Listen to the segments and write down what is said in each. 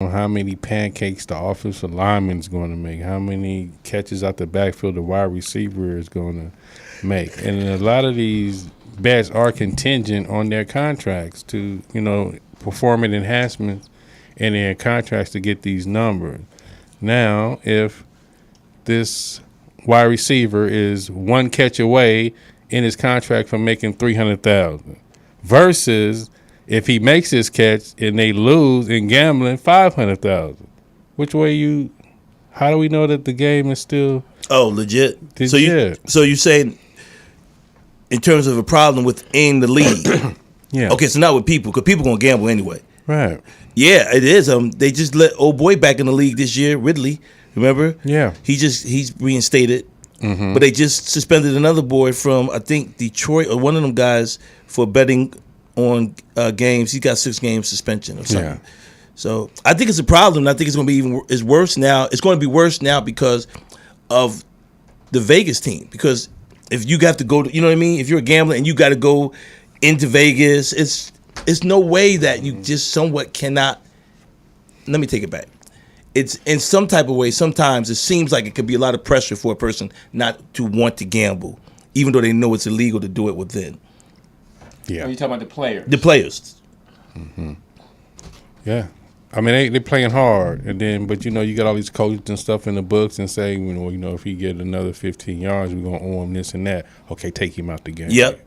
on how many pancakes the offensive lineman is going to make, how many catches out the backfield the wide receiver is going to make. And a lot of these bets are contingent on their contracts to, performing enhancements in their contracts to get these numbers. Now, if this wide receiver is one catch away in his contract from making $300,000 versus if he makes his catch and they lose in gambling $500,000, which way how do we know that the game is still legit? legit? So you saying in terms of a problem within the league? Yeah. Okay, so not with people, because people gonna gamble anyway. Right. Yeah, it is. They just let old boy back in the league this year, Ridley. Remember? Yeah. He's reinstated, but they just suspended another boy from I think Detroit or one of them guys for betting on games. He got 6 games suspension or something. Yeah. So I think it's a problem. I think it's going to be it's worse now. It's going to be worse now because of the Vegas team. Because if you have to go to, you know what I mean? If you're a gambler and you got to go into Vegas, it's no way that you just somewhat cannot. Let me take it back. It's in some type of way. Sometimes it seems like it could be a lot of pressure for a person not to want to gamble, even though they know it's illegal to do it within. Yeah. Are you talking about the players? The players. Mm-hmm. Yeah. I mean, they playing hard, but you got all these coaches and stuff in the books and saying, if he get another 15 yards, we're gonna owe him this and that. Okay, take him out the game. Yep.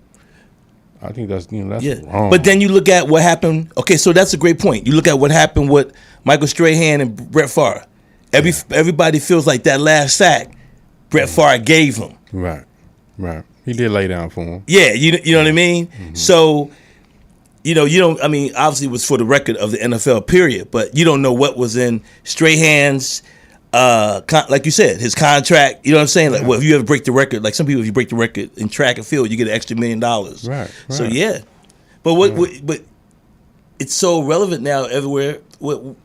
I think that's wrong. But then you look at what happened. Okay, so that's a great point. You look at what happened with Michael Strahan and Brett Favre. Everybody feels like that last sack Brett Favre gave him. Right. He did lay down for him. Yeah, you know what I mean? Mm-hmm. So, you don't, I mean, obviously it was for the record of the NFL period, but you don't know what was in Strahan's, like you said, his contract, you know what I'm saying? Like, well, if you ever break the record, like some people, if you break the record in track and field, you get an extra $1 million. Right. So, yeah. But but it's so relevant now everywhere. How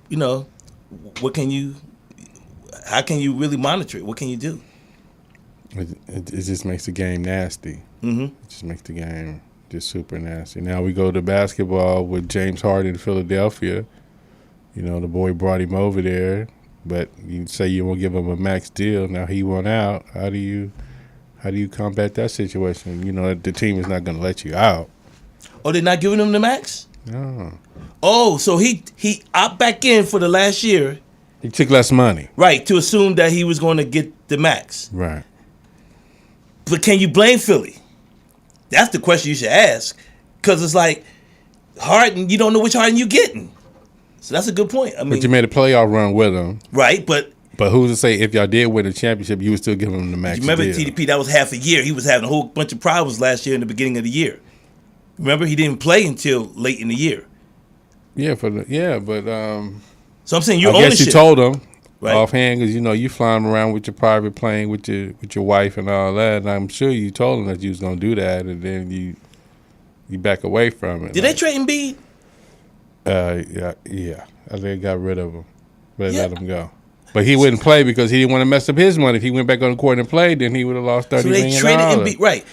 can you really monitor it? What can you do? It just makes the game nasty. Mm-hmm. It just makes the game just super nasty. Now we go to basketball with James Harden in Philadelphia. The boy brought him over there, but you say you won't give him a max deal. Now he went out. How do you combat that situation? The team is not going to let you out. Oh, they're not giving him the max? No. Oh, so he opt back in for the last year. He took less money. Right, to assume that he was going to get the max. Right. But can you blame Philly? That's the question you should ask. Because it's like, Harden, you don't know which Harden you're getting. So that's a good point. I mean, but you made a playoff run with him. Right, but who's to say if y'all did win a championship, you would still give him the max remember deal? TDP, that was half a year. He was having a whole bunch of problems last year in the beginning of the year. Remember, he didn't play until late in the year. Yeah, but so I'm saying your I ownership. guess you told him right? Offhand because you flying around with your private plane with your wife and all that, and I'm sure you told him that you was gonna do that, and then you back away from it. Did they trade Embiid? Yeah. I think they got rid of him, but they let him go. But he wouldn't play because he didn't want to mess up his money. If he went back on the court and played, then he would have lost $30 million. So they traded Embiid, right?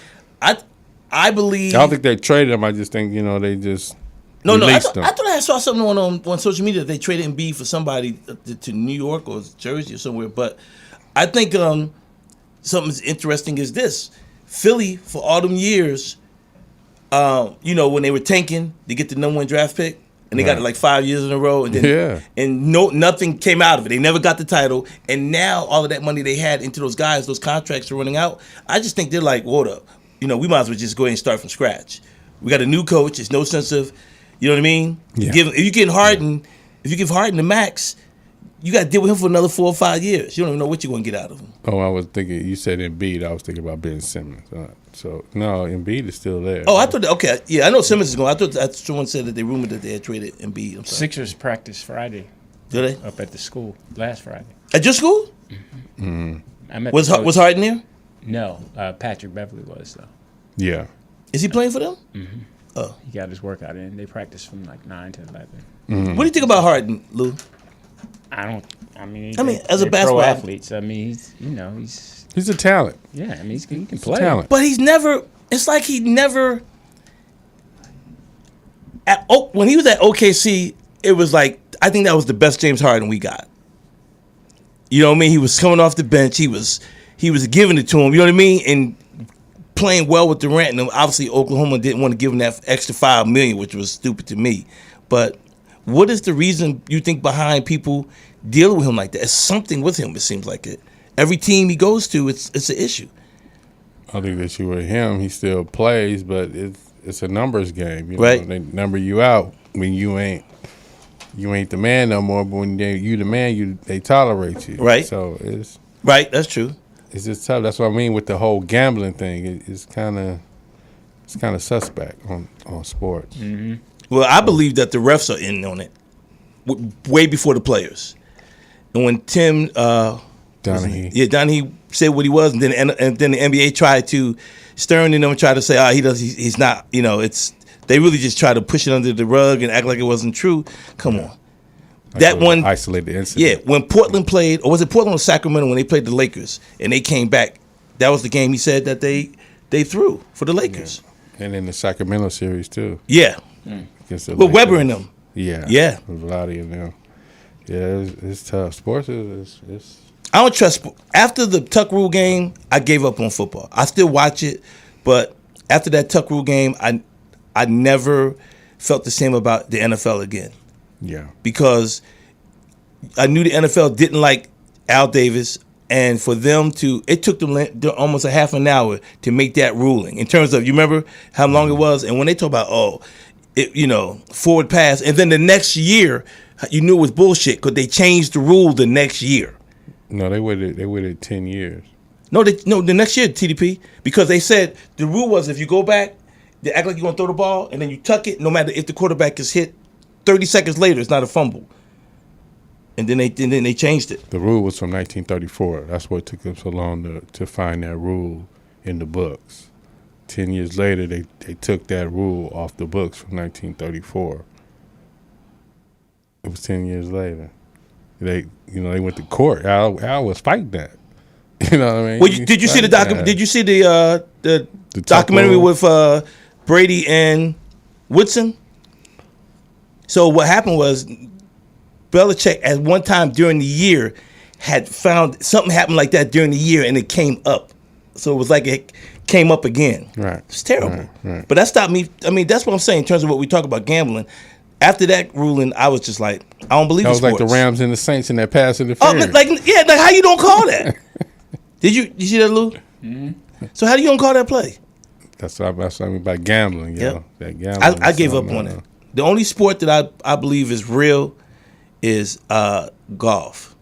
I believe. I don't think they traded him. I just think they just. No. I him. thought I saw something on social media that they traded Embiid for somebody to New York or Jersey or somewhere. But I think something interesting is this: Philly for all them years, when they were tanking to get the #1 draft pick, and they got it like 5 years in a row, and then nothing came out of it. They never got the title, and now all of that money they had into those guys, those contracts are running out. I just think they're like, hold up, we might as well just go ahead and start from scratch. We got a new coach. There's no sense of. You know what I mean? Yeah. If you give Harden the max, you got to deal with him for another 4 or 5 years. You don't even know what you're going to get out of him. Oh, I was thinking you said Embiid. I was thinking about Ben Simmons. So no, Embiid is still there. Oh, I thought. Okay, yeah, I know Simmons is going. I thought someone said that they rumored that they had traded Embiid. I'm sorry. Sixers practice Friday. Did they? Up at the school last Friday. At your school? Mm-hmm. Was Harden there? No, Patrick Beverly was though. Yeah. Is he playing for them? Mm-hmm. Oh, he got his workout in. They practice from like 9 to 11. Mm-hmm. What do you think about Harden, Lou? I mean, as a basketball pro athletes, I mean, he's a talent. Yeah, I mean, he can He's play. A talent. But he's never. It's like he never. When he was at OKC, it was like I think that was the best James Harden we got. You know what I mean? He was coming off the bench. He was giving it to him. You know what I mean? And playing well with Durant. And obviously, Oklahoma didn't want to give him that extra $5 million, which was stupid to me. But what is the reason you think behind people dealing with him like that? It's something with him. It seems like it. Every team he goes to, it's an issue. I think that you with him, he still plays, but it's a numbers game. You know? Right. They number you out when you ain't the man no more. But when you the man, they tolerate you. Right. So it's right. That's true. It's just tough. That's what I mean with the whole gambling thing. It's kind of suspect on sports. Mm-hmm. Well, I believe that the refs are in on it way before the players. And when Tim Donahue said what he was, and then the NBA tried to Stern and them tried to say, he's not. You know, they really just try to push it under the rug and act like it wasn't true. Come on. Like that one isolated incident. Yeah, when Portland played, or was it Portland or Sacramento when they played the Lakers and they came back? That was the game he said that they threw for the Lakers. Yeah. And in the Sacramento series too. Yeah. Against the With Lakers. Weber in them. Yeah. Yeah. With Vlade in them. Yeah, it's tough. Sports is. I don't trust. After the Tuck Rule game, I gave up on football. I still watch it, but after that Tuck Rule game, I never felt the same about the NFL again. Yeah. Because I knew the NFL didn't like Al Davis, and for them it took them almost a half an hour to make that ruling. In terms of, you remember how long it was? And when they talk about, forward pass, and then the next year, you knew it was bullshit because they changed the rule the next year. No, they waited 10 years. No, the next year, TDP, because they said the rule was if you go back, they act like you're going to throw the ball, and then you tuck it, no matter if the quarterback is hit 30 seconds later, it's not a fumble. And then they changed it. The rule was from 1934. That's what took them so long to find that rule in the books. 10 years later, they took that rule off the books from 1934. It was 10 years later. They went to court. Al was fighting that. You know what I mean? Well, did you see the document? Did you see the documentary with Brady and Woodson? So what happened was Belichick at one time during the year had found something happened like that during the year, and it came up. So it was like it came up again. Right. It's terrible. Right. But that stopped me. I mean, that's what I'm saying in terms of what we talk about gambling. After that ruling, I was just like, I don't believe that in was sports. like the Rams and the Saints in that pass interference. Oh, like how you don't call that? Did you see that, Lew? Mm-hmm. So how do you don't call that play? That's what I mean by gambling. Yep. Know, that gambling. I gave up on it. The only sport that I believe is real is golf,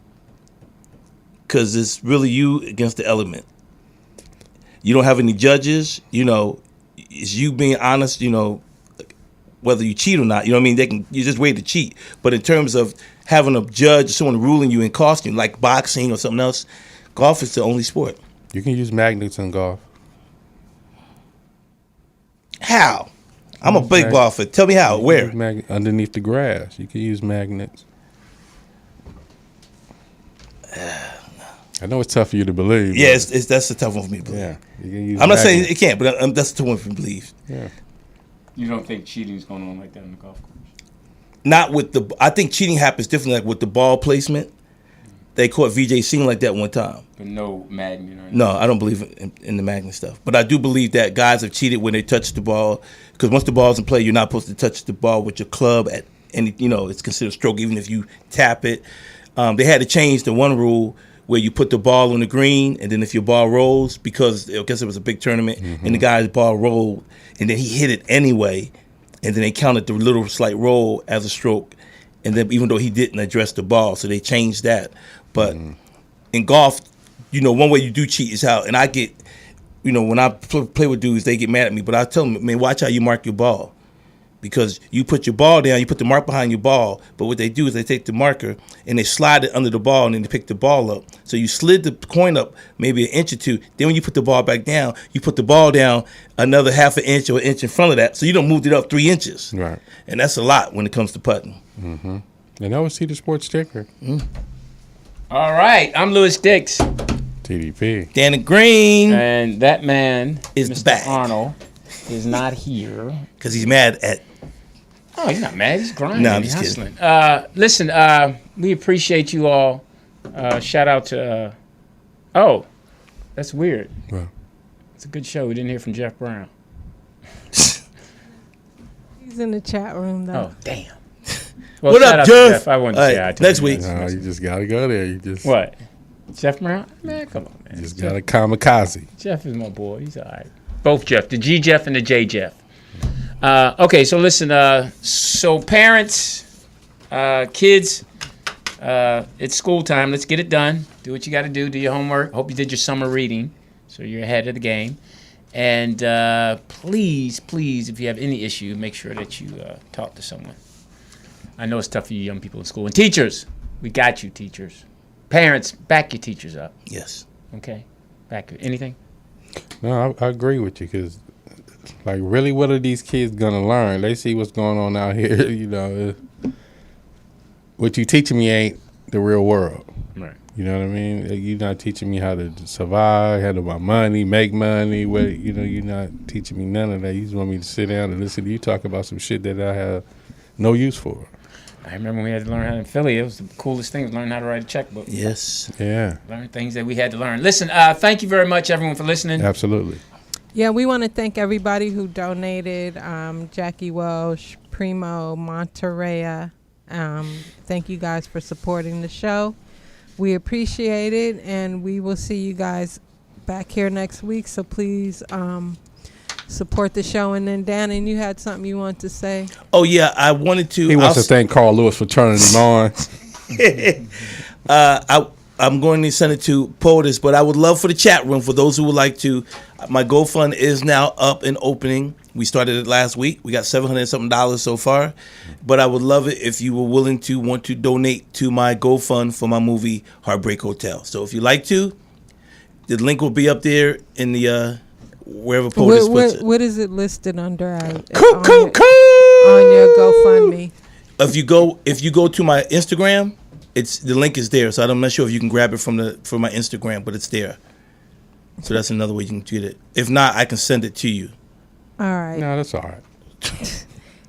because it's really you against the element. You don't have any judges. You know, it's you being honest. You know, whether you cheat or not. You know what I mean? You just wait to cheat. But in terms of having a judge, someone ruling you and costing you, like boxing or something else, golf is the only sport. You can use magnets in golf. How? I'm a big golfer. Tell me how. Where? Underneath the grass. You can use magnets. I know it's tough for you to believe. Yeah, that's a tough one for me to believe. Yeah, you can use I'm not magnets. saying it can't, but that's a tough one for me to believe. Yeah. You don't think cheating's going on like that on the golf course? Not with the. I think cheating happens differently, like with the ball placement. They caught VJ Singh like that one time. But no magnet or anything? No, I don't believe in the magnet stuff. But I do believe that guys have cheated when they touch the ball, because once the ball's in play, you're not supposed to touch the ball with your club at any. You know, it's considered stroke even if you tap it. They had to change the one rule where you put the ball on the green, and then if your ball rolls, because I guess it was a big tournament, and the guy's ball rolled, and then he hit it anyway, and then they counted the little slight roll as a stroke, and then even though he didn't address the ball, so they changed that. But in golf, you know, one way you do cheat is how, and I get, you know, when I play with dudes, they get mad at me, but I tell them, man, watch how you mark your ball. Because you put your ball down, you put the mark behind your ball, but what they do is they take the marker and they slide it under the ball and then they pick the ball up. So you slid the coin up maybe an inch or two. Then when you put the ball back down, you put the ball down another half an inch or an inch in front of that. So you don't move it up 3 inches. Right. And that's a lot when it comes to putting. Mm-hmm. And always see the sports sticker. All right, I'm Lew Dix. TDP. Dannon Green. And that man, Is Mr. back. Arnold, is not here. Because he's mad at Oh, he's not mad. He's grinding. Nah, I'm he's just hustling. Listen, we appreciate you all. Shout out to. Oh, that's weird. Well, It's a good show. We didn't hear from Jeff Brown. He's in the chat room though. Oh, damn. Well, What shout up, out to Jeff? I wanted to All say right, hi to next him. week. no, you just gotta go there. You just What? Jeff Brown? Man, come on, man. just gotta kamikaze. Jeff is my boy. He's all right. Both Jeff, the G Jeff and the J Jeff. Okay, so listen. So parents, kids, it's school time. Let's get it done. Do what you got to do. Do your homework. Hope you did your summer reading, so you're ahead of the game. And please, if you have any issue, make sure that you talk to someone. I know it's tough for you young people in school. And teachers, we got you, teachers. Parents, back your teachers up. Yes. Okay, back anything. No, I agree with you because, like, really, what are these kids gonna learn? They see what's going on out here. You know, what you teaching me ain't the real world. Right. You know what I mean? You're not teaching me how to survive, handle my money, make money. You're not teaching me none of that. You just want me to sit down and listen to you talk about some shit that I have no use for. I remember when we had to learn how in Philly. It was the coolest thing, was learning how to write a checkbook. Yes. Yeah, Learn things that we had to learn. Listen, thank you very much, everyone, for listening. absolutely. Yeah, we want to thank everybody who donated. Jackie Welsh, Primo, Monterey. Thank you guys for supporting the show. We appreciate it, and we will see you guys back here next week. So please support the show. And then, Dannon, you had something you want to say? Oh yeah, I wanted to. He wants to thank Carl Lewis for turning him on. I'm going to send it to POTUS, but I would love for the chat room, for those who would like to. My GoFund is now up and opening. We started it last week. We got $700 and something so far. But I would love it if you were willing to want to donate to my GoFund for my movie Heartbreak Hotel. So if you like to, the link will be up there in the wherever POTUS puts it. What is it listed under? On On your GoFundMe. If you go to my Instagram, the link is there. So I'm not sure if you can grab it from my Instagram, but it's there. So that's another way you can get it. If not, I can send it to you. All right. No, that's all right.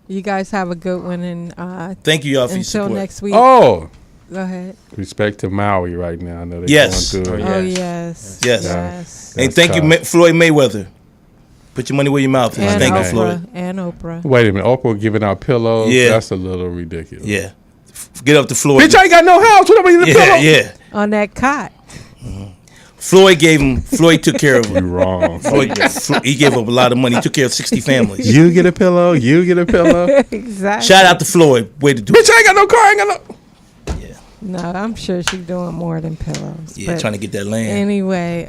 You guys have a good one, and Thank you, y'all, for your until support. next week. Oh, Go ahead. respect to Maui right now. I know they're Yes. going through it. Oh, Oh Yes. yes. Yes. Yes. And thank you, Floyd Mayweather. Put your money where your mouth is. And Thank you, Oprah. Floyd. And Oprah. Wait a minute, Oprah giving out pillows? Yeah. That's a little ridiculous. Yeah. Get up to Floyd. Bitch, I ain't got no house. What am I in the pillow? Yeah. On that cot. Floyd took care of You him. wrong. He gave up a lot of money. He took care of 60 families. You get a pillow. You get a pillow. Exactly. Shout out to Floyd. Way to do Bitch, it. I ain't got no car. I ain't got no. No, I'm sure she's doing more than pillows. Yeah, But trying to get that land. anyway,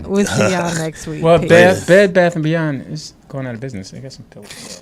we'll see y'all next week. Well, Peace. Bed Bath & Beyond is going out of business. They got some pillows.